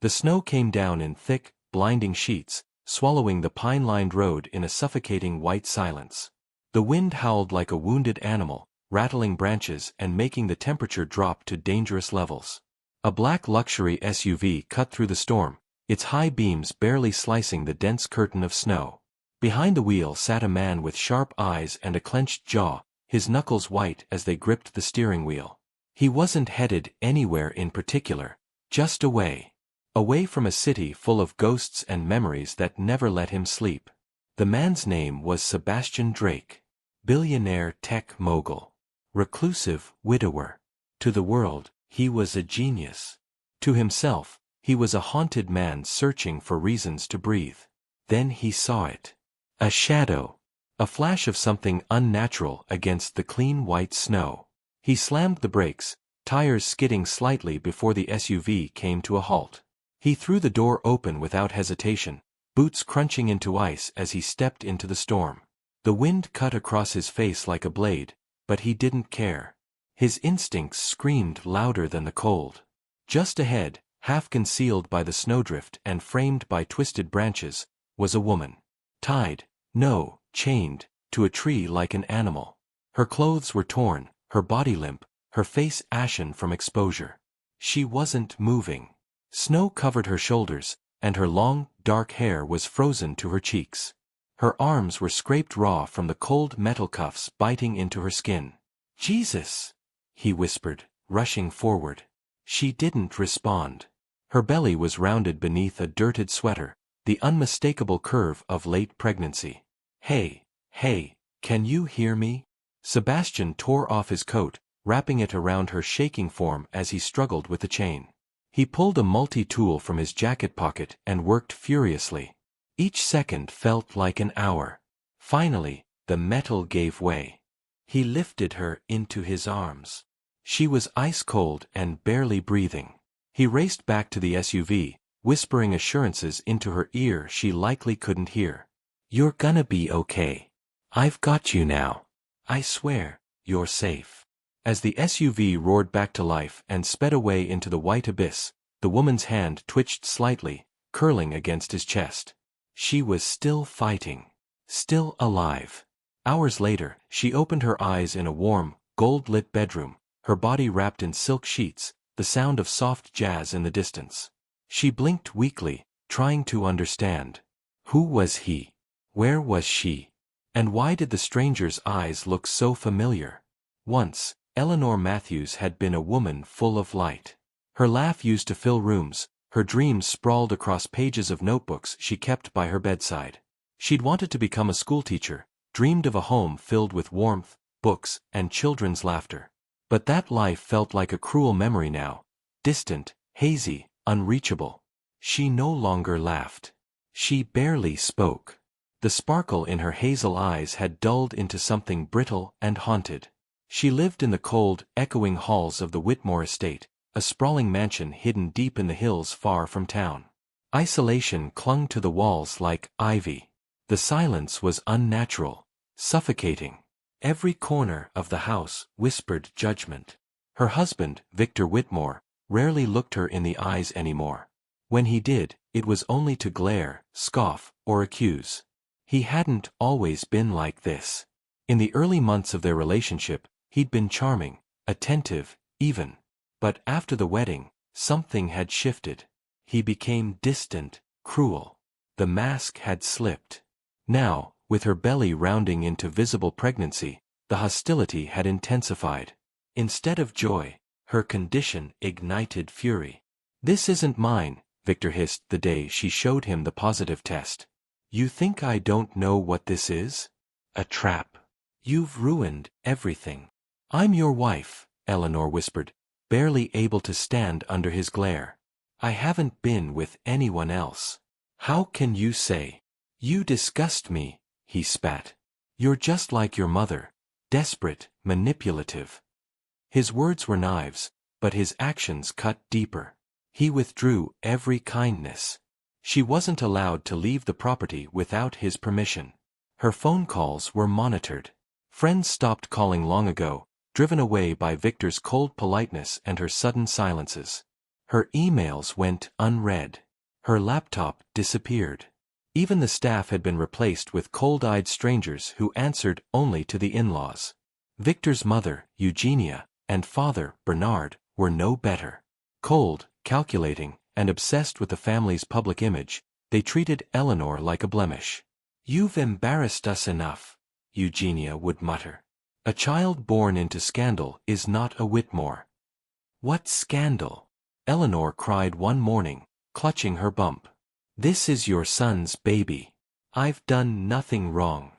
The snow came down in thick, blinding sheets, swallowing the pine-lined road in a suffocating white silence. The wind howled like a wounded animal, rattling branches and making the temperature drop to dangerous levels. A black luxury SUV cut through the storm, its high beams barely slicing the dense curtain of snow. Behind the wheel sat a man with sharp eyes and a clenched jaw, his knuckles white as they gripped the steering wheel. He wasn't headed anywhere in particular, just away. Away from a city full of ghosts and memories that never let him sleep. The man's name was Sebastian Drake. Billionaire tech mogul. Reclusive widower. To the world, he was a genius. To himself, he was a haunted man searching for reasons to breathe. Then he saw it. A shadow. A flash of something unnatural against the clean white snow. He slammed the brakes, tires skidding slightly before the SUV came to a halt. He threw the door open without hesitation, boots crunching into ice as he stepped into the storm. The wind cut across his face like a blade, but he didn't care. His instincts screamed louder than the cold. Just ahead, half concealed by the snowdrift and framed by twisted branches, was a woman. Chained, to a tree like an animal. Her clothes were torn, her body limp, her face ashen from exposure. She wasn't moving. Snow covered her shoulders, and her long, dark hair was frozen to her cheeks. Her arms were scraped raw from the cold metal cuffs biting into her skin. "Jesus!" he whispered, rushing forward. She didn't respond. Her belly was rounded beneath a dirted sweater, the unmistakable curve of late pregnancy. Hey, can you hear me?" Sebastian tore off his coat, wrapping it around her shaking form as he struggled with the chain. He pulled a multi-tool from his jacket pocket and worked furiously. Each second felt like an hour. Finally, the metal gave way. He lifted her into his arms. She was ice-cold and barely breathing. He raced back to the SUV, whispering assurances into her ear she likely couldn't hear. "You're gonna be okay. I've got you now. I swear, you're safe." As the SUV roared back to life and sped away into the white abyss, the woman's hand twitched slightly, curling against his chest. She was still fighting. Still alive. Hours later, she opened her eyes in a warm, gold-lit bedroom, her body wrapped in silk sheets, the sound of soft jazz in the distance. She blinked weakly, trying to understand. Who was he? Where was she? And why did the stranger's eyes look so familiar? Once, Eleanor Matthews had been a woman full of light. Her laugh used to fill rooms, her dreams sprawled across pages of notebooks she kept by her bedside. She'd wanted to become a schoolteacher, dreamed of a home filled with warmth, books, and children's laughter. But that life felt like a cruel memory now, distant, hazy, unreachable. She no longer laughed. She barely spoke. The sparkle in her hazel eyes had dulled into something brittle and haunted. She lived in the cold, echoing halls of the Whitmore estate, a sprawling mansion hidden deep in the hills far from town. Isolation clung to the walls like ivy. The silence was unnatural, suffocating. Every corner of the house whispered judgment. Her husband, Victor Whitmore, rarely looked her in the eyes anymore. When he did, it was only to glare, scoff, or accuse. He hadn't always been like this. In the early months of their relationship, he'd been charming, attentive, even. But after the wedding, something had shifted. He became distant, cruel. The mask had slipped. Now, with her belly rounding into visible pregnancy, the hostility had intensified. Instead of joy, her condition ignited fury. "This isn't mine," Victor hissed the day she showed him the positive test. "You think I don't know what this is? A trap. You've ruined everything." "I'm your wife," Eleanor whispered, barely able to stand under his glare. "I haven't been with anyone else." "How can you say?" "You disgust me," he spat. "You're just like your mother, desperate, manipulative." His words were knives, but his actions cut deeper. He withdrew every kindness. She wasn't allowed to leave the property without his permission. Her phone calls were monitored. Friends stopped calling long ago, driven away by Victor's cold politeness and her sudden silences. Her emails went unread. Her laptop disappeared. Even the staff had been replaced with cold-eyed strangers who answered only to the in-laws. Victor's mother, Eugenia, and father, Bernard, were no better. Cold, calculating, and obsessed with the family's public image, they treated Eleanor like a blemish. "You've embarrassed us enough," Eugenia would mutter. "A child born into scandal is not a Whitmore." "What scandal?" Eleanor cried one morning, clutching her bump. "This is your son's baby. I've done nothing wrong."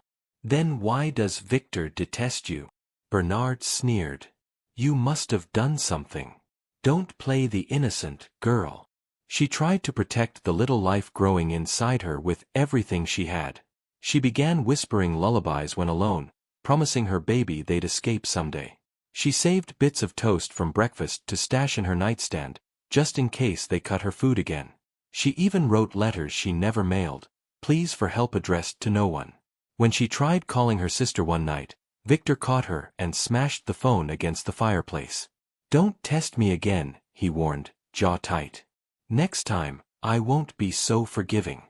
"Then why does Victor detest you?" Bernard sneered. "You must have done something. Don't play the innocent, girl." She tried to protect the little life growing inside her with everything she had. She began whispering lullabies when alone, promising her baby they'd escape someday. She saved bits of toast from breakfast to stash in her nightstand, just in case they cut her food again. She even wrote letters she never mailed, pleas for help addressed to no one. When she tried calling her sister one night, Victor caught her and smashed the phone against the fireplace. "Don't test me again," he warned, jaw tight. "Next time, I won't be so forgiving."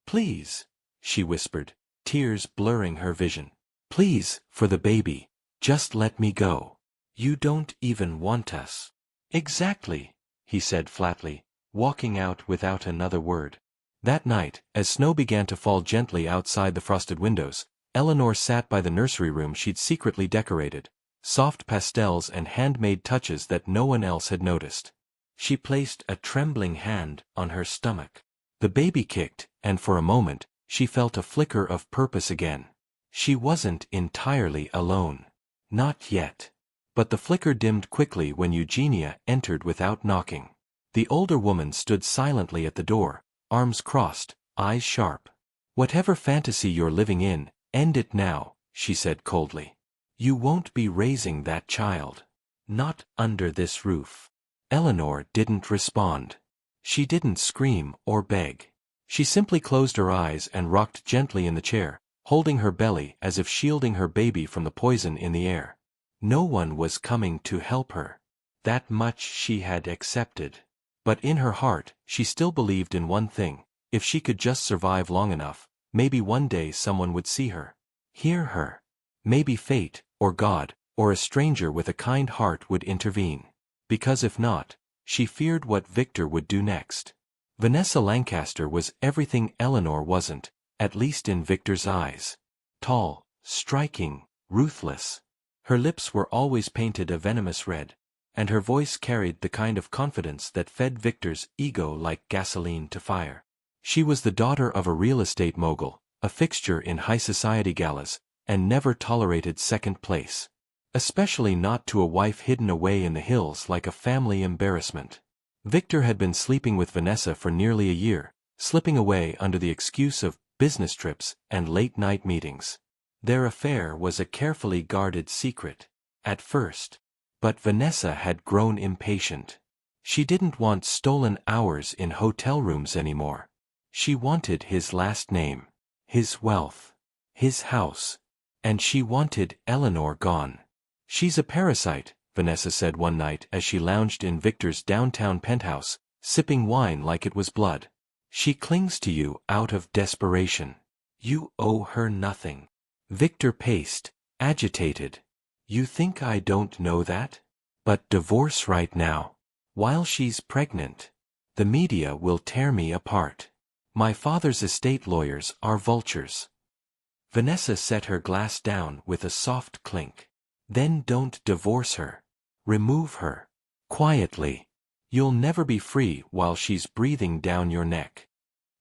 "Please," she whispered, tears blurring her vision. "Please, for the baby, just let me go. You don't even want us." "Exactly," he said flatly, walking out without another word. That night, as snow began to fall gently outside the frosted windows, Eleanor sat by the nursery room she'd secretly decorated, soft pastels and handmade touches that no one else had noticed. She placed a trembling hand on her stomach. The baby kicked, and for a moment, she felt a flicker of purpose again. She wasn't entirely alone. Not yet. But the flicker dimmed quickly when Eugenia entered without knocking. The older woman stood silently at the door, arms crossed, eyes sharp. "Whatever fantasy you're living in, end it now," she said coldly. "You won't be raising that child. Not under this roof." Eleanor didn't respond. She didn't scream or beg. She simply closed her eyes and rocked gently in the chair, holding her belly as if shielding her baby from the poison in the air. No one was coming to help her. That much she had accepted. But in her heart, she still believed in one thing: if she could just survive long enough, maybe one day someone would see her, hear her. Maybe fate, or God, or a stranger with a kind heart would intervene. Because if not, she feared what Victor would do next. Vanessa Lancaster was everything Eleanor wasn't, at least in Victor's eyes. Tall, striking, ruthless. Her lips were always painted a venomous red, and her voice carried the kind of confidence that fed Victor's ego like gasoline to fire. She was the daughter of a real estate mogul, a fixture in high society galas, and never tolerated second place. Especially not to a wife hidden away in the hills like a family embarrassment. Victor had been sleeping with Vanessa for nearly a year, slipping away under the excuse of business trips and late-night meetings. Their affair was a carefully guarded secret, at first. But Vanessa had grown impatient. She didn't want stolen hours in hotel rooms anymore. She wanted his last name, his wealth, his house. And she wanted Eleanor gone. "She's a parasite," Vanessa said one night as she lounged in Victor's downtown penthouse, sipping wine like it was blood. "She clings to you out of desperation. You owe her nothing." Victor paced, agitated. "You think I don't know that? But divorce right now. While she's pregnant. The media will tear me apart. My father's estate lawyers are vultures." Vanessa set her glass down with a soft clink. "Then don't divorce her. Remove her. Quietly. You'll never be free while she's breathing down your neck."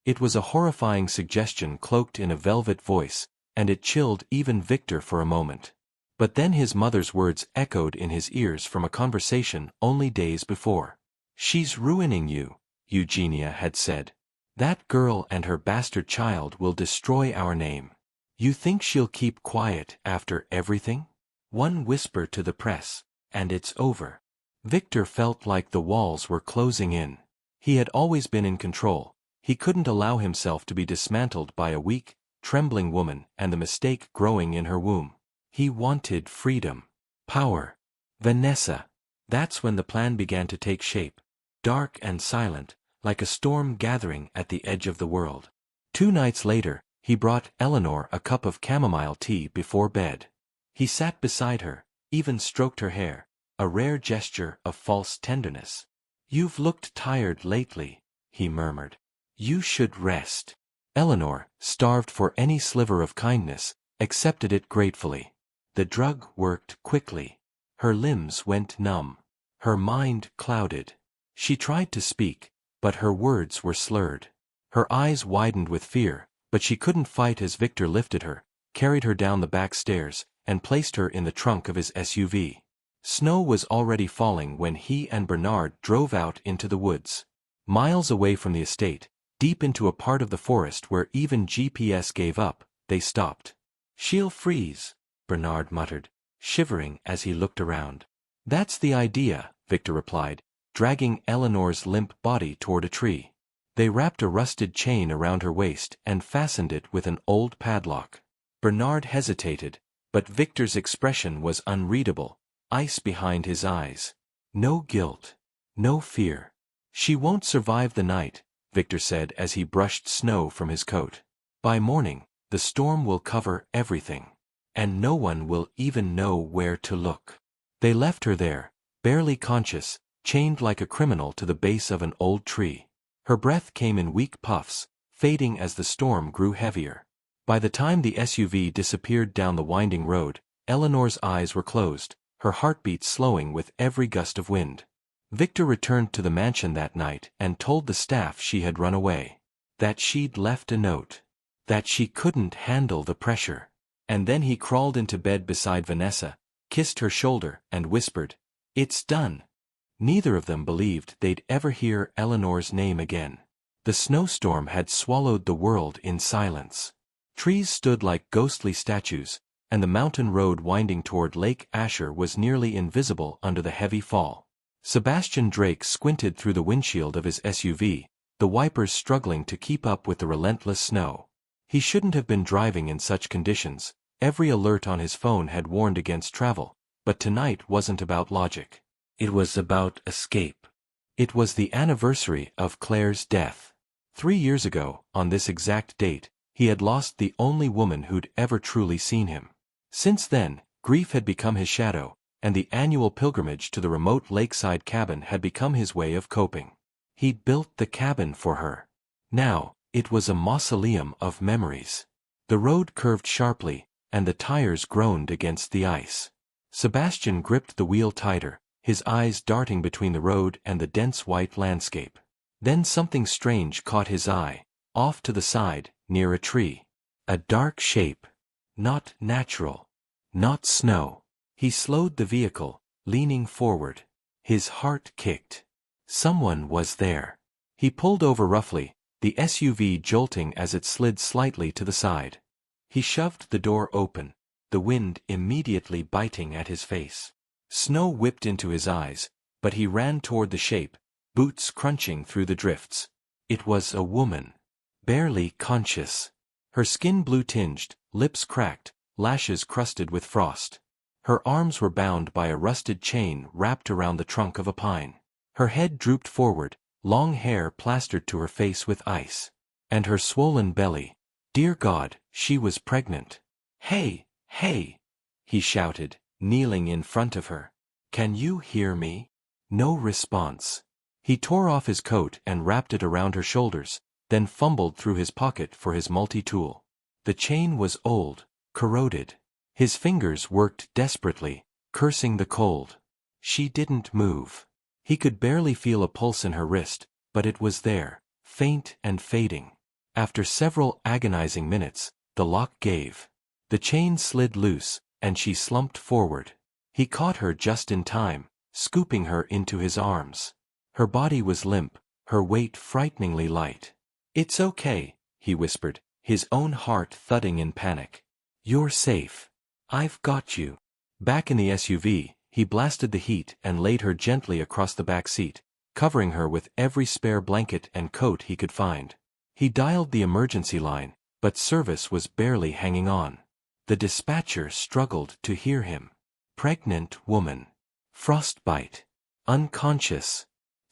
It was a horrifying suggestion cloaked in a velvet voice, and it chilled even Victor for a moment. But then his mother's words echoed in his ears from a conversation only days before. "She's ruining you," Eugenia had said. "That girl and her bastard child will destroy our name. You think she'll keep quiet after everything? One whisper to the press, and it's over." Victor felt like the walls were closing in. He had always been in control. He couldn't allow himself to be dismantled by a weak, trembling woman and the mistake growing in her womb. He wanted freedom. Power. Vanessa. That's when the plan began to take shape. dark and silent, like a storm gathering at the edge of the world. 2 nights later, he brought Eleanor a cup of chamomile tea before bed. He sat beside her, even stroked her hair, a rare gesture of false tenderness. "You've looked tired lately," he murmured. "You should rest." Eleanor, starved for any sliver of kindness, accepted it gratefully. The drug worked quickly. Her limbs went numb. Her mind clouded. She tried to speak, but her words were slurred. Her eyes widened with fear, but she couldn't fight as Victor lifted her, carried her down the back stairs, and placed her in the trunk of his SUV. Snow was already falling when he and Bernard drove out into the woods. Miles away from the estate, deep into a part of the forest where even GPS gave up, they stopped. "She'll freeze," Bernard muttered, shivering as he looked around. "That's the idea," Victor replied, dragging Eleanor's limp body toward a tree. They wrapped a rusted chain around her waist and fastened it with an old padlock. Bernard hesitated, but Victor's expression was unreadable, ice behind his eyes. No guilt. No fear. "She won't survive the night," Victor said as he brushed snow from his coat. "By morning, the storm will cover everything. And no one will even know where to look." They left her there, barely conscious, chained like a criminal to the base of an old tree. Her breath came in weak puffs, fading as the storm grew heavier. By the time the SUV disappeared down the winding road, Eleanor's eyes were closed, her heartbeat slowing with every gust of wind. Victor returned to the mansion that night and told the staff she had run away. That she'd left a note. That she couldn't handle the pressure. And then he crawled into bed beside Vanessa, kissed her shoulder, and whispered, "It's done." Neither of them believed they'd ever hear Eleanor's name again. The snowstorm had swallowed the world in silence. Trees stood like ghostly statues, and the mountain road winding toward Lake Asher was nearly invisible under the heavy fall. Sebastian Drake squinted through the windshield of his SUV, the wipers struggling to keep up with the relentless snow. He shouldn't have been driving in such conditions. Every alert on his phone had warned against travel, but tonight wasn't about logic. It was about escape. It was the anniversary of Claire's death. 3 years ago, on this exact date, he had lost the only woman who'd ever truly seen him. Since then, grief had become his shadow, and the annual pilgrimage to the remote lakeside cabin had become his way of coping. He'd built the cabin for her. Now, it was a mausoleum of memories. The road curved sharply, and the tires groaned against the ice. Sebastian gripped the wheel tighter, his eyes darting between the road and the dense white landscape. Then something strange caught his eye, off to the side, near a tree. A dark shape. Not natural. Not snow. He slowed the vehicle, leaning forward. His heart kicked. Someone was there. He pulled over roughly, the SUV jolting as it slid slightly to the side. He shoved the door open, the wind immediately biting at his face. Snow whipped into his eyes, but he ran toward the shape, boots crunching through the drifts. It was a woman. Barely conscious. Her skin blue-tinged, lips cracked, lashes crusted with frost. Her arms were bound by a rusted chain wrapped around the trunk of a pine. Her head drooped forward, long hair plastered to her face with ice. And her swollen belly. Dear God, she was pregnant. "Hey, hey!" he shouted, kneeling in front of her. "Can you hear me?" No response. He tore off his coat and wrapped it around her shoulders, then fumbled through his pocket for his multi-tool. The chain was old, corroded. His fingers worked desperately, cursing the cold. She didn't move. He could barely feel a pulse in her wrist, but it was there, faint and fading. After several agonizing minutes, the lock gave. The chain slid loose, and she slumped forward. He caught her just in time, scooping her into his arms. Her body was limp, her weight frighteningly light. "It's okay," he whispered, his own heart thudding in panic. "You're safe. I've got you." Back in the SUV, he blasted the heat and laid her gently across the back seat, covering her with every spare blanket and coat he could find. He dialed the emergency line, but service was barely hanging on. The dispatcher struggled to hear him. Pregnant woman. Frostbite. Unconscious.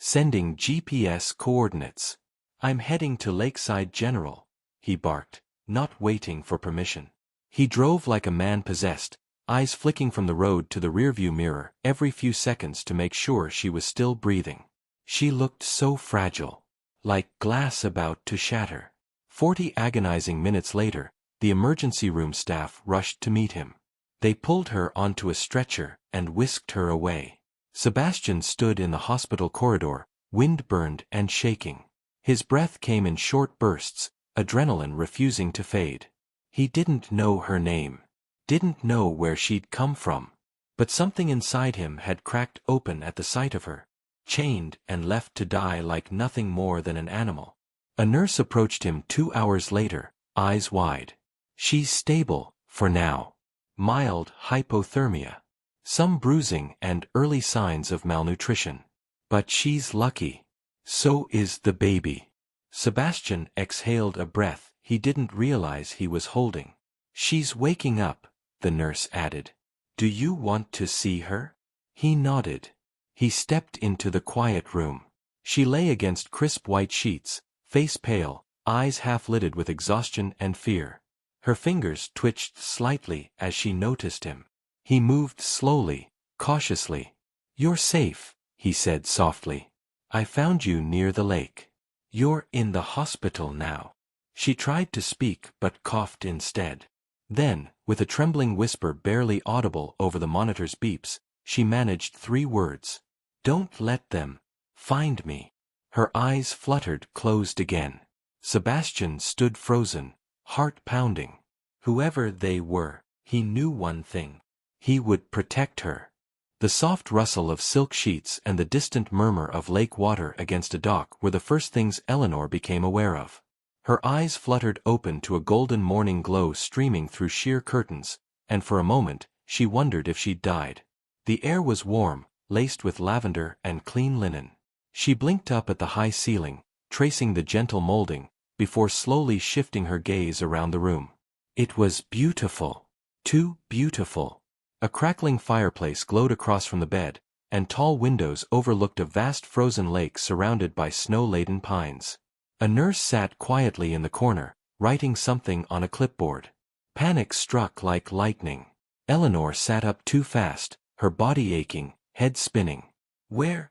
Sending GPS coordinates. I'm heading to Lakeside General, he barked, not waiting for permission. He drove like a man possessed, eyes flicking from the road to the rearview mirror every few seconds to make sure she was still breathing. She looked so fragile, like glass about to shatter. 40 agonizing minutes later, the emergency room staff rushed to meet him. They pulled her onto a stretcher and whisked her away. Sebastian stood in the hospital corridor, wind-burned and shaking. His breath came in short bursts, adrenaline refusing to fade. He didn't know her name, didn't know where she'd come from. But something inside him had cracked open at the sight of her, chained and left to die like nothing more than an animal. A nurse approached him 2 hours later, eyes wide. She's stable, for now. Mild hypothermia. Some bruising and early signs of malnutrition. But she's lucky. So is the baby. Sebastian exhaled a breath he didn't realize he was holding. She's waking up, the nurse added. Do you want to see her? He nodded. He stepped into the quiet room. She lay against crisp white sheets, face pale, eyes half-lidded with exhaustion and fear. Her fingers twitched slightly as she noticed him. He moved slowly, cautiously. You're safe, he said softly. I found you near the lake. You're in the hospital now. She tried to speak but coughed instead. Then, with a trembling whisper barely audible over the monitor's beeps, she managed 3 words. Don't let them find me. Her eyes fluttered closed again. Sebastian stood frozen, heart pounding. Whoever they were, he knew one thing. He would protect her. The soft rustle of silk sheets and the distant murmur of lake water against a dock were the first things Eleanor became aware of. Her eyes fluttered open to a golden morning glow streaming through sheer curtains, and for a moment, she wondered if she'd died. The air was warm, laced with lavender and clean linen. She blinked up at the high ceiling, tracing the gentle molding, before slowly shifting her gaze around the room. It was beautiful. Too beautiful. A crackling fireplace glowed across from the bed, and tall windows overlooked a vast frozen lake surrounded by snow-laden pines. A nurse sat quietly in the corner, writing something on a clipboard. Panic struck like lightning. Eleanor sat up too fast, her body aching, head spinning. Where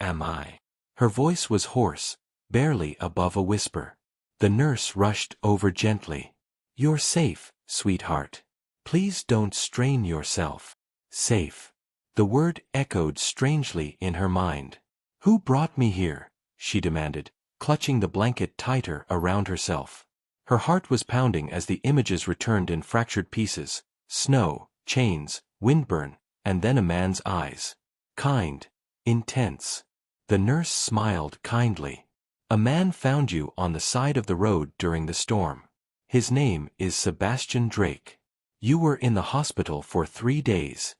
am I? Her voice was hoarse, barely above a whisper. The nurse rushed over gently. You're safe, sweetheart. Please don't strain yourself. Safe. The word echoed strangely in her mind. Who brought me here? She demanded, clutching the blanket tighter around herself. Her heart was pounding as the images returned in fractured pieces. Snow, chains, windburn, and then a man's eyes. Kind. Intense. The nurse smiled kindly. A man found you on the side of the road during the storm. His name is Sebastian Drake. You were in the hospital for 3 days.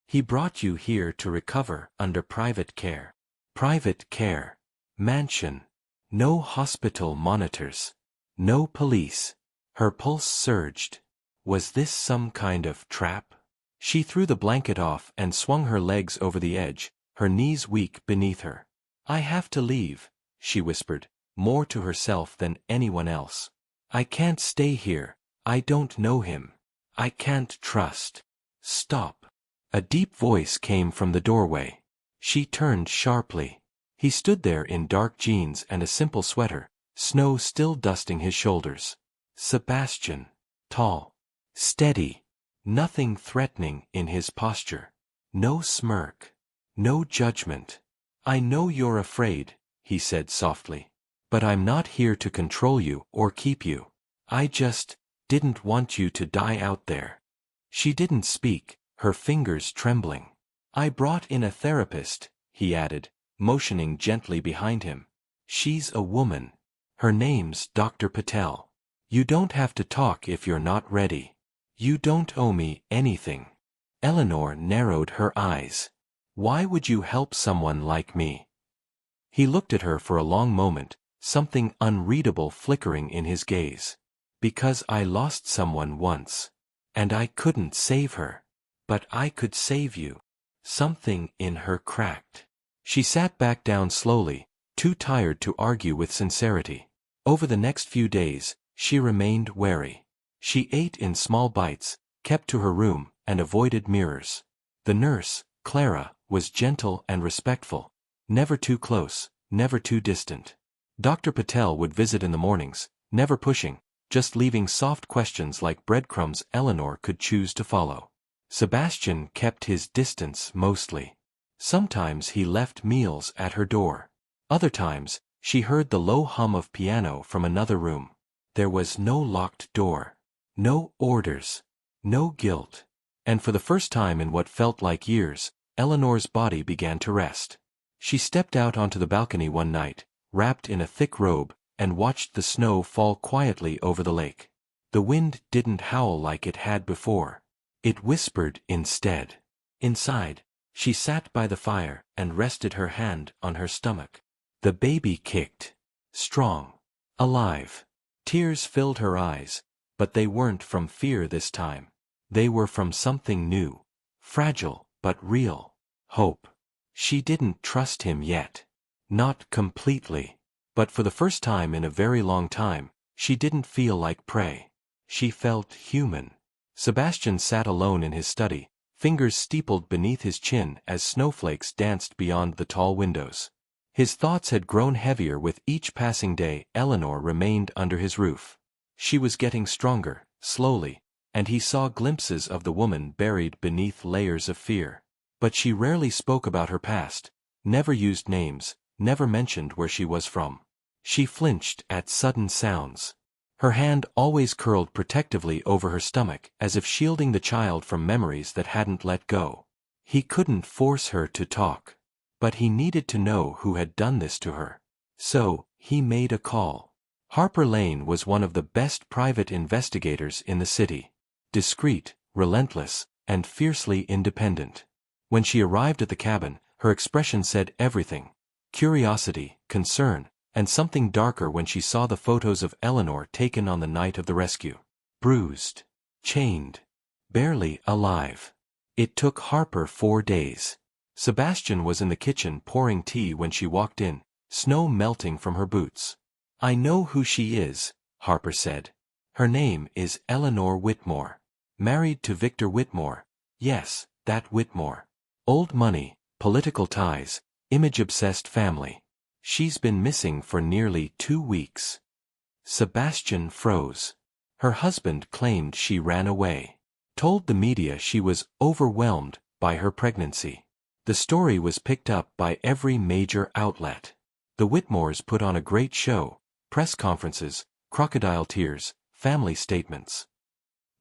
He brought you here to recover under private care. Private care. Mansion. No hospital monitors. No police. Her pulse surged. Was this some kind of trap? She threw the blanket off and swung her legs over the edge, her knees weak beneath her. I have to leave, she whispered, more to herself than anyone else. I can't stay here. I don't know him. I can't trust. Stop. A deep voice came from the doorway. She turned sharply. He stood there in dark jeans and a simple sweater, snow still dusting his shoulders. Sebastian. Tall. Steady. Nothing threatening in his posture. No smirk. No judgment. I know you're afraid, he said softly. But I'm not here to control you or keep you. I just didn't want you to die out there. She didn't speak, her fingers trembling. I brought in a therapist, he added, motioning gently behind him. She's a woman. Her name's Dr. Patel. You don't have to talk if you're not ready. You don't owe me anything. Eleanor narrowed her eyes. Why would you help someone like me? He looked at her for a long moment, something unreadable flickering in his gaze. Because I lost someone once. And I couldn't save her. But I could save you. Something in her cracked. She sat back down slowly, too tired to argue with sincerity. Over the next few days, she remained wary. She ate in small bites, kept to her room, and avoided mirrors. The nurse, Clara, was gentle and respectful. Never too close, never too distant. Dr. Patel would visit in the mornings, never pushing, just leaving soft questions like breadcrumbs Eleanor could choose to follow. Sebastian kept his distance mostly. Sometimes he left meals at her door. Other times, she heard the low hum of piano from another room. There was no locked door. No orders. No guilt. And for the first time in what felt like years, Eleanor's body began to rest. She stepped out onto the balcony one night, wrapped in a thick robe, and watched the snow fall quietly over the lake. The wind didn't howl like it had before. It whispered instead. Inside, she sat by the fire and rested her hand on her stomach. The baby kicked. Strong. Alive. Tears filled her eyes, but they weren't from fear this time. They were from something new. Fragile, but real. Hope. She didn't trust him yet. Not completely. But for the first time in a very long time, she didn't feel like prey. She felt human. Sebastian sat alone in his study, fingers steepled beneath his chin as snowflakes danced beyond the tall windows. His thoughts had grown heavier with each passing day Eleanor remained under his roof. She was getting stronger, slowly, and he saw glimpses of the woman buried beneath layers of fear. But she rarely spoke about her past, never used names, never mentioned where she was from. She flinched at sudden sounds. Her hand always curled protectively over her stomach as if shielding the child from memories that hadn't let go. He couldn't force her to talk. But he needed to know who had done this to her. So, he made a call. Harper Lane was one of the best private investigators in the city. Discreet, relentless, and fiercely independent. When she arrived at the cabin, her expression said everything. Curiosity, concern, and something darker when she saw the photos of Eleanor taken on the night of the rescue. Bruised. Chained. Barely alive. It took Harper 4 days. Sebastian was in the kitchen pouring tea when she walked in, snow melting from her boots. "I know who she is," Harper said. "Her name is Eleanor Whitmore. Married to Victor Whitmore. Yes, that Whitmore. Old money, political ties, image-obsessed family. She's been missing for nearly 2 weeks." Sebastian froze. Her husband claimed she ran away. Told the media she was overwhelmed by her pregnancy. The story was picked up by every major outlet. The Whitmores put on a great show, press conferences, crocodile tears, family statements.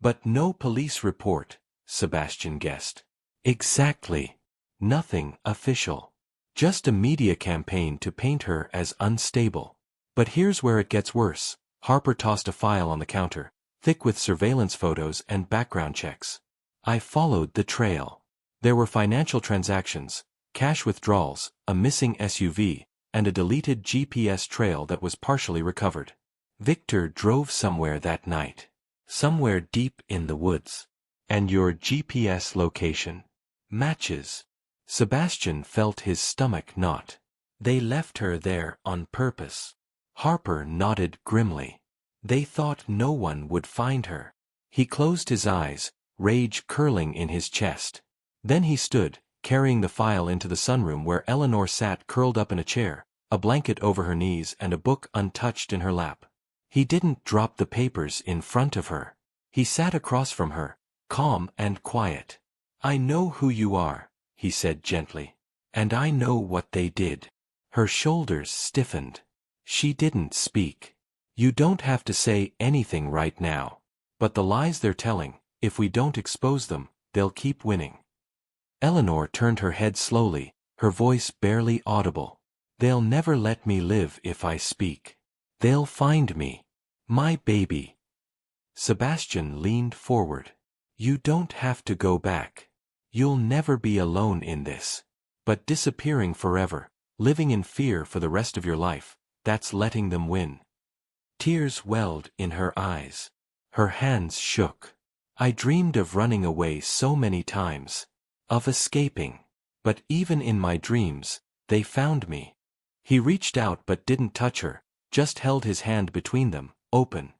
But no police report, Sebastian guessed. Exactly. Nothing official. Just a media campaign to paint her as unstable. But here's where it gets worse. Harper tossed a file on the counter, thick with surveillance photos and background checks. "I followed the trail. There were financial transactions, cash withdrawals, a missing SUV, and a deleted GPS trail that was partially recovered. Victor drove somewhere that night. Somewhere deep in the woods. And your GPS location matches." Sebastian felt his stomach knot. "They left her there on purpose." Harper nodded grimly. "They thought no one would find her." He closed his eyes, rage curling in his chest. Then he stood, carrying the file into the sunroom where Eleanor sat curled up in a chair, a blanket over her knees and a book untouched in her lap. He didn't drop the papers in front of her. He sat across from her, calm and quiet. "I know who you are," he said gently. "And I know what they did." Her shoulders stiffened. She didn't speak. "You don't have to say anything right now. But the lies they're telling, if we don't expose them, they'll keep winning." Eleanor turned her head slowly, her voice barely audible. "They'll never let me live if I speak. They'll find me. My baby." Sebastian leaned forward. "You don't have to go back. You'll never be alone in this. But disappearing forever, living in fear for the rest of your life, that's letting them win." Tears welled in her eyes. Her hands shook. "I dreamed of running away so many times. Of escaping. But even in my dreams, They found me. He reached out but didn't touch her, just held his hand between them, open.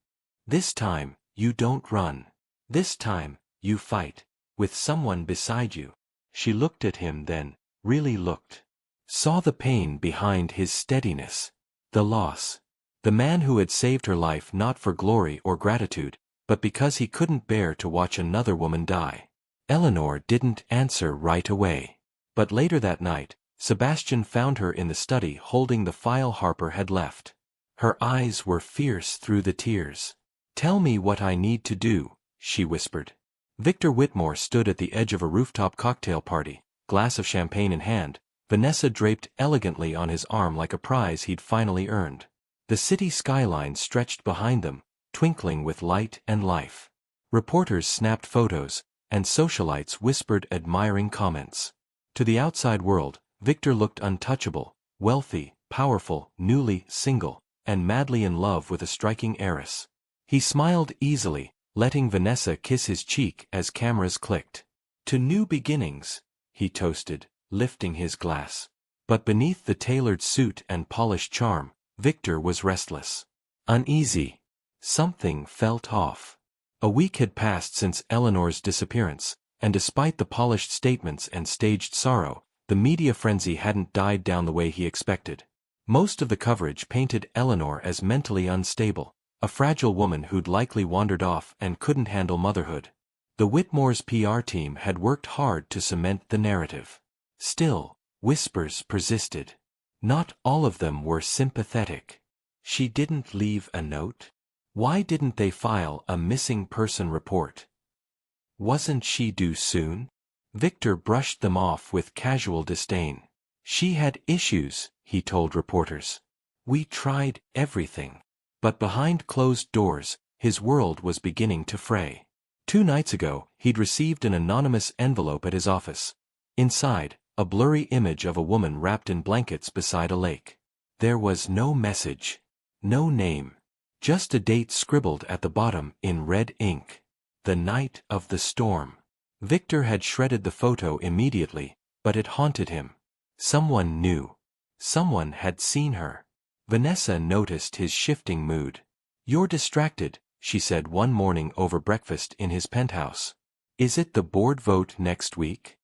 This time, you don't run. This time, you fight. With someone beside you. She looked at him then, really looked. Saw the pain behind his steadiness. The loss. The man who had saved her life not for glory or gratitude, but because he couldn't bear to watch another woman die. Eleanor didn't answer right away. But later that night, Sebastian found her in the study holding the file Harper had left. Her eyes were fierce through the tears. "Tell me what I need to do," she whispered. Victor Whitmore stood at the edge of a rooftop cocktail party, glass of champagne in hand, Vanessa draped elegantly on his arm like a prize he'd finally earned. The city skyline stretched behind them, twinkling with light and life. Reporters snapped photos, and socialites whispered admiring comments. To the outside world, Victor looked untouchable, wealthy, powerful, newly single, and madly in love with a striking heiress. He smiled easily, letting Vanessa kiss his cheek as cameras clicked. "To new beginnings," he toasted, lifting his glass. But beneath the tailored suit and polished charm, Victor was restless. Uneasy. Something felt off. A week had passed since Eleanor's disappearance, and despite the polished statements and staged sorrow, the media frenzy hadn't died down the way he expected. Most of the coverage painted Eleanor as mentally unstable, a fragile woman who'd likely wandered off and couldn't handle motherhood. The Whitmore's PR team had worked hard to cement the narrative. Still, whispers persisted. Not all of them were sympathetic. She didn't leave a note? Why didn't they file a missing person report? Wasn't she due soon? Victor brushed them off with casual disdain. She had issues, he told reporters. We tried everything. But behind closed doors, his world was beginning to fray. 2 nights ago, he'd received an anonymous envelope at his office. Inside, a blurry image of a woman wrapped in blankets beside a lake. There was no message. No name. Just a date scribbled at the bottom in red ink. The night of the storm. Victor had shredded the photo immediately, but it haunted him. Someone knew. Someone had seen her. Vanessa noticed his shifting mood. You're distracted, she said one morning over breakfast in his penthouse. Is it the board vote next week?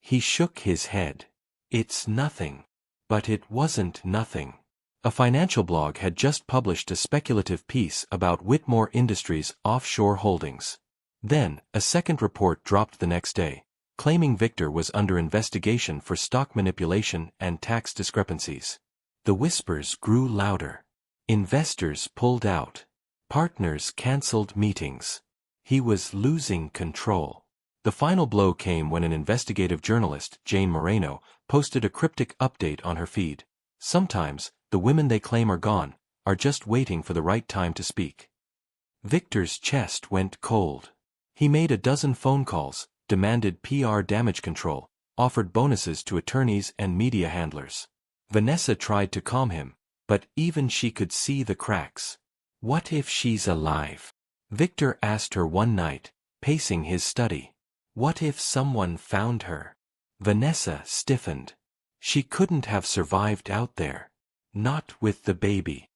He shook his head. It's nothing. But it wasn't nothing. A financial blog had just published a speculative piece about Whitmore Industries' offshore holdings. Then, a second report dropped the next day, claiming Victor was under investigation for stock manipulation and tax discrepancies. The whispers grew louder. Investors pulled out. Partners canceled meetings. He was losing control. The final blow came when an investigative journalist, Jane Moreno, posted a cryptic update on her feed. Sometimes, the women they claim are gone, are just waiting for the right time to speak. Victor's chest went cold. He made a dozen phone calls, demanded PR damage control, offered bonuses to attorneys and media handlers. Vanessa tried to calm him, but even she could see the cracks. What if she's alive? Victor asked her one night, pacing his study. What if someone found her? Vanessa stiffened. She couldn't have survived out there. Not with the baby.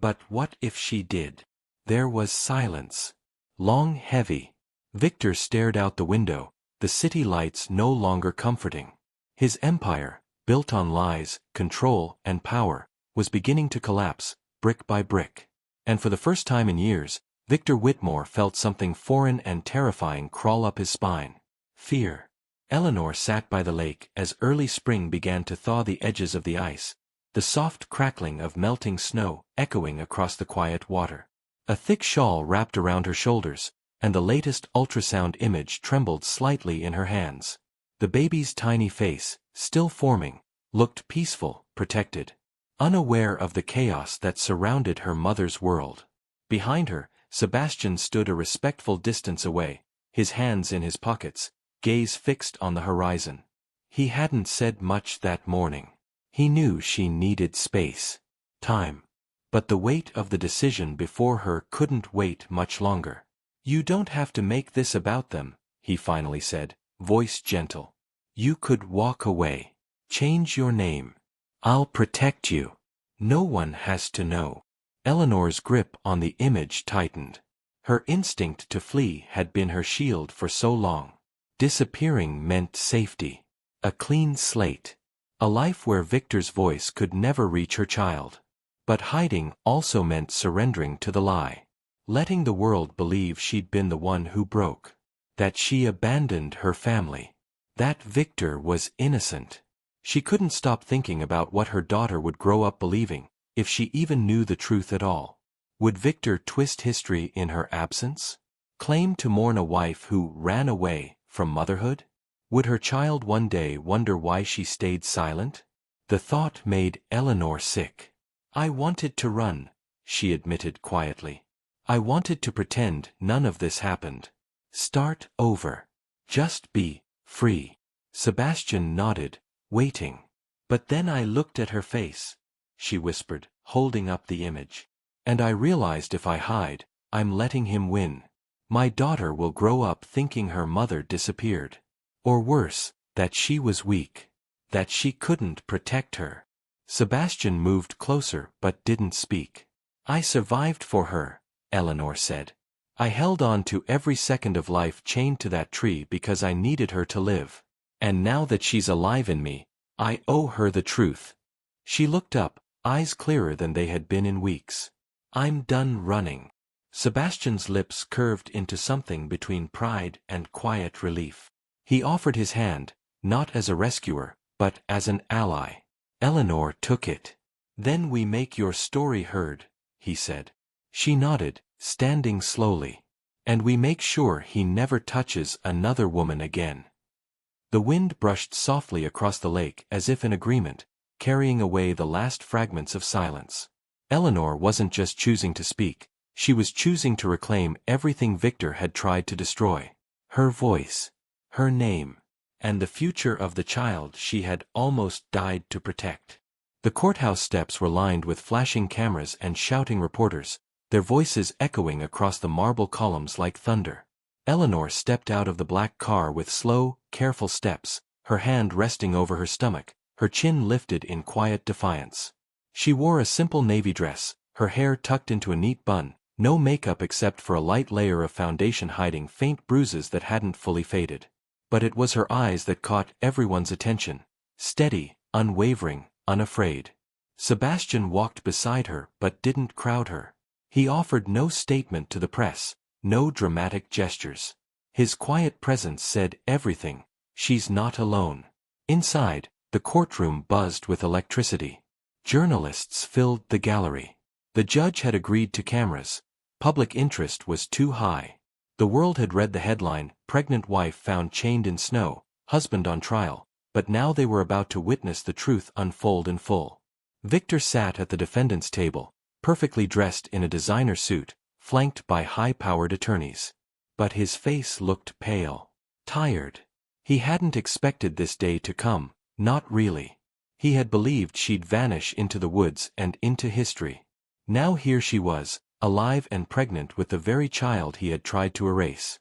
But what if she did? There was silence. Long, heavy. Victor stared out the window, the city lights no longer comforting. His empire, built on lies, control, and power, was beginning to collapse, brick by brick. And for the first time in years, Victor Whitmore felt something foreign and terrifying crawl up his spine. Fear. Eleanor sat by the lake as early spring began to thaw the edges of the ice, the soft crackling of melting snow echoing across the quiet water. A thick shawl wrapped around her shoulders, and the latest ultrasound image trembled slightly in her hands. The baby's tiny face, still forming, looked peaceful, protected, unaware of the chaos that surrounded her mother's world. Behind her, Sebastian stood a respectful distance away, his hands in his pockets, gaze fixed on the horizon. He hadn't said much that morning. He knew she needed space, time. But the weight of the decision before her couldn't wait much longer. You don't have to make this about them, he finally said, voice gentle. You could walk away. Change your name. I'll protect you. No one has to know. Eleanor's grip on the image tightened. Her instinct to flee had been her shield for so long. Disappearing meant safety. A clean slate. A life where Victor's voice could never reach her child. But hiding also meant surrendering to the lie. Letting the world believe she'd been the one who broke. That she abandoned her family. That Victor was innocent. She couldn't stop thinking about what her daughter would grow up believing, if she even knew the truth at all. Would Victor twist history in her absence? Claim to mourn a wife who ran away from motherhood? Would her child one day wonder why she stayed silent? The thought made Eleanor sick. I wanted to run, she admitted quietly. I wanted to pretend none of this happened. Start over. Just be free. Sebastian nodded, waiting. But then I looked at her face, she whispered, holding up the image. And I realized if I hide, I'm letting him win. My daughter will grow up thinking her mother disappeared. Or worse, that she was weak. That she couldn't protect her. Sebastian moved closer but didn't speak. I survived for her, Eleanor said. I held on to every second of life chained to that tree because I needed her to live. And now that she's alive in me, I owe her the truth. She looked up, eyes clearer than they had been in weeks. I'm done running. Sebastian's lips curved into something between pride and quiet relief. He offered his hand, not as a rescuer, but as an ally. Eleanor took it. Then we make your story heard, he said. She nodded, standing slowly. And we make sure he never touches another woman again. The wind brushed softly across the lake as if in agreement, carrying away the last fragments of silence. Eleanor wasn't just choosing to speak, she was choosing to reclaim everything Victor had tried to destroy. Her voice, her name, and the future of the child she had almost died to protect. The courthouse steps were lined with flashing cameras and shouting reporters, their voices echoing across the marble columns like thunder. Eleanor stepped out of the black car with slow, careful steps, her hand resting over her stomach, her chin lifted in quiet defiance. She wore a simple navy dress, her hair tucked into a neat bun, no makeup except for a light layer of foundation hiding faint bruises that hadn't fully faded. But it was her eyes that caught everyone's attention, steady, unwavering, unafraid. Sebastian walked beside her but didn't crowd her. He offered no statement to the press, no dramatic gestures. His quiet presence said everything, she's not alone. Inside, the courtroom buzzed with electricity. Journalists filled the gallery. The judge had agreed to cameras. Public interest was too high. The world had read the headline, "Pregnant wife found chained in snow, husband on trial," but now they were about to witness the truth unfold in full. Victor sat at the defendant's table, perfectly dressed in a designer suit, flanked by high-powered attorneys. But his face looked pale, tired. He hadn't expected this day to come, not really. He had believed she'd vanish into the woods and into history. Now here she was, alive and pregnant with the very child he had tried to erase.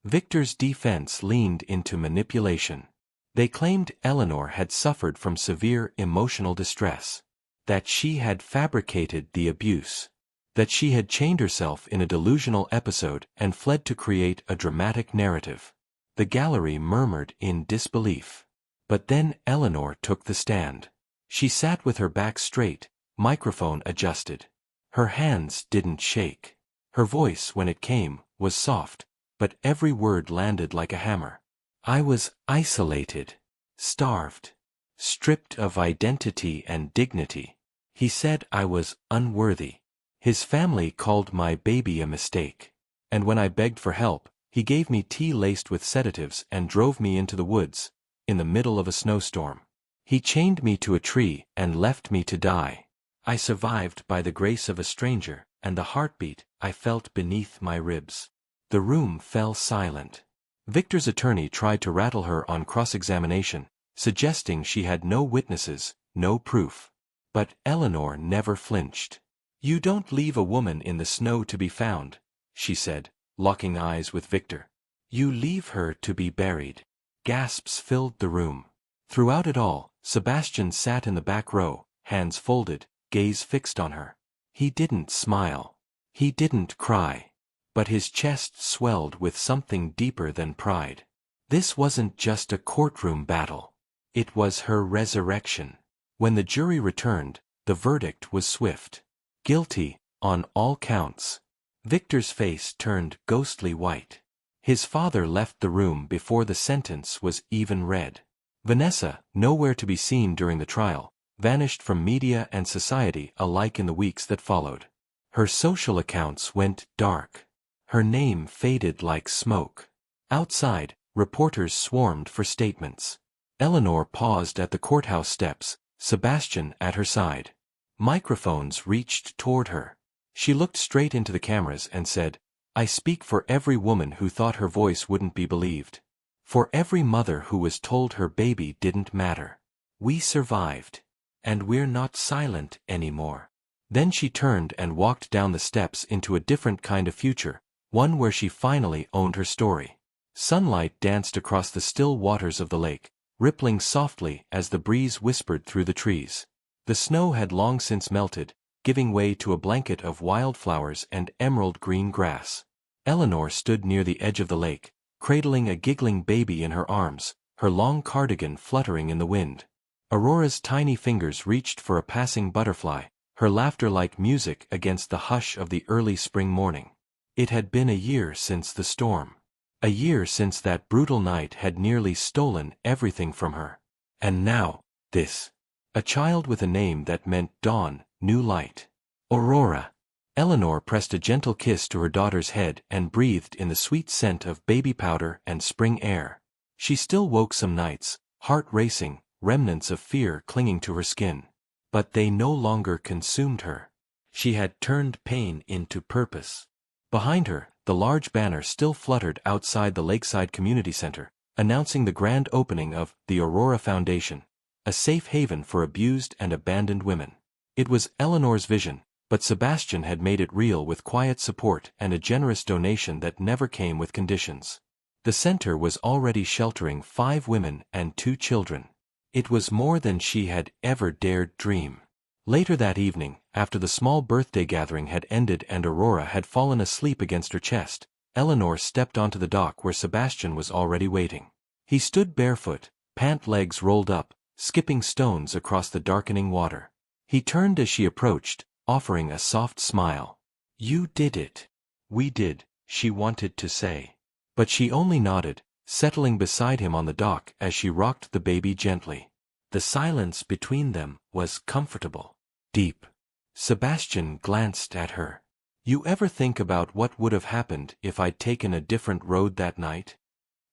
Victor's defense leaned into manipulation. They claimed Eleanor had suffered from severe emotional distress. That she had fabricated the abuse. That she had chained herself in a delusional episode and fled to create a dramatic narrative. The gallery murmured in disbelief. But then Eleanor took the stand. She sat with her back straight, microphone adjusted. Her hands didn't shake. Her voice, when it came, was soft, but every word landed like a hammer. I was isolated, starved, stripped of identity and dignity. He said I was unworthy. His family called my baby a mistake. And when I begged for help, he gave me tea laced with sedatives and drove me into the woods, in the middle of a snowstorm. He chained me to a tree and left me to die. I survived by the grace of a stranger and the heartbeat I felt beneath my ribs. The room fell silent. Victor's attorney tried to rattle her on cross-examination, suggesting she had no witnesses, no proof. But Eleanor never flinched. You don't leave a woman in the snow to be found, she said, locking eyes with Victor. You leave her to be buried. Gasps filled the room. Throughout it all, Sebastian sat in the back row, hands folded, gaze fixed on her. He didn't smile. He didn't cry. But his chest swelled with something deeper than pride. This wasn't just a courtroom battle. It was her resurrection. When the jury returned, the verdict was swift. Guilty, on all counts. Victor's face turned ghostly white. His father left the room before the sentence was even read. Vanessa, nowhere to be seen during the trial, vanished from media and society alike in the weeks that followed. Her social accounts went dark. Her name faded like smoke. Outside, reporters swarmed for statements. Eleanor paused at the courthouse steps, Sebastian at her side. Microphones reached toward her. She looked straight into the cameras and said, "I speak for every woman who thought her voice wouldn't be believed. For every mother who was told her baby didn't matter. We survived. And we're not silent anymore." Then she turned and walked down the steps into a different kind of future, one where she finally owned her story. Sunlight danced across the still waters of the lake, rippling softly as the breeze whispered through the trees. The snow had long since melted, giving way to a blanket of wildflowers and emerald-green grass. Eleanor stood near the edge of the lake, cradling a giggling baby in her arms, her long cardigan fluttering in the wind. Aurora's tiny fingers reached for a passing butterfly, her laughter like music against the hush of the early spring morning. It had been a year since the storm. A year since that brutal night had nearly stolen everything from her. And now, this. A child with a name that meant dawn, new light. Aurora. Eleanor pressed a gentle kiss to her daughter's head and breathed in the sweet scent of baby powder and spring air. She still woke some nights, heart racing, remnants of fear clinging to her skin. But they no longer consumed her. She had turned pain into purpose. Behind her, the large banner still fluttered outside the Lakeside Community Center, announcing the grand opening of the Aurora Foundation, a safe haven for abused and abandoned women. It was Eleanor's vision, but Sebastian had made it real with quiet support and a generous donation that never came with conditions. The center was already sheltering 5 women and 2 children. It was more than she had ever dared dream. Later that evening, after the small birthday gathering had ended and Aurora had fallen asleep against her chest, Eleanor stepped onto the dock where Sebastian was already waiting. He stood barefoot, pant legs rolled up, skipping stones across the darkening water. He turned as she approached, offering a soft smile. "You did it." "We did," she wanted to say. But she only nodded, settling beside him on the dock as she rocked the baby gently. The silence between them was comfortable, deep. Sebastian glanced at her. "You ever think about what would have happened if I'd taken a different road that night?"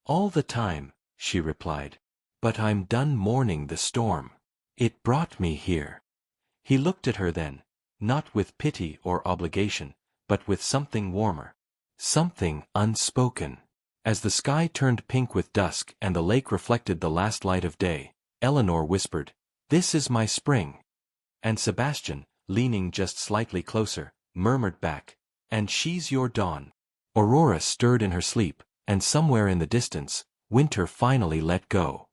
"All the time," she replied. "But I'm done mourning the storm. It brought me here." He looked at her then, not with pity or obligation, but with something warmer. Something unspoken. As the sky turned pink with dusk and the lake reflected the last light of day, Eleanor whispered, "This is my spring." And Sebastian, leaning just slightly closer, murmured back, "And she's your dawn." Aurora stirred in her sleep, and somewhere in the distance, winter finally let go.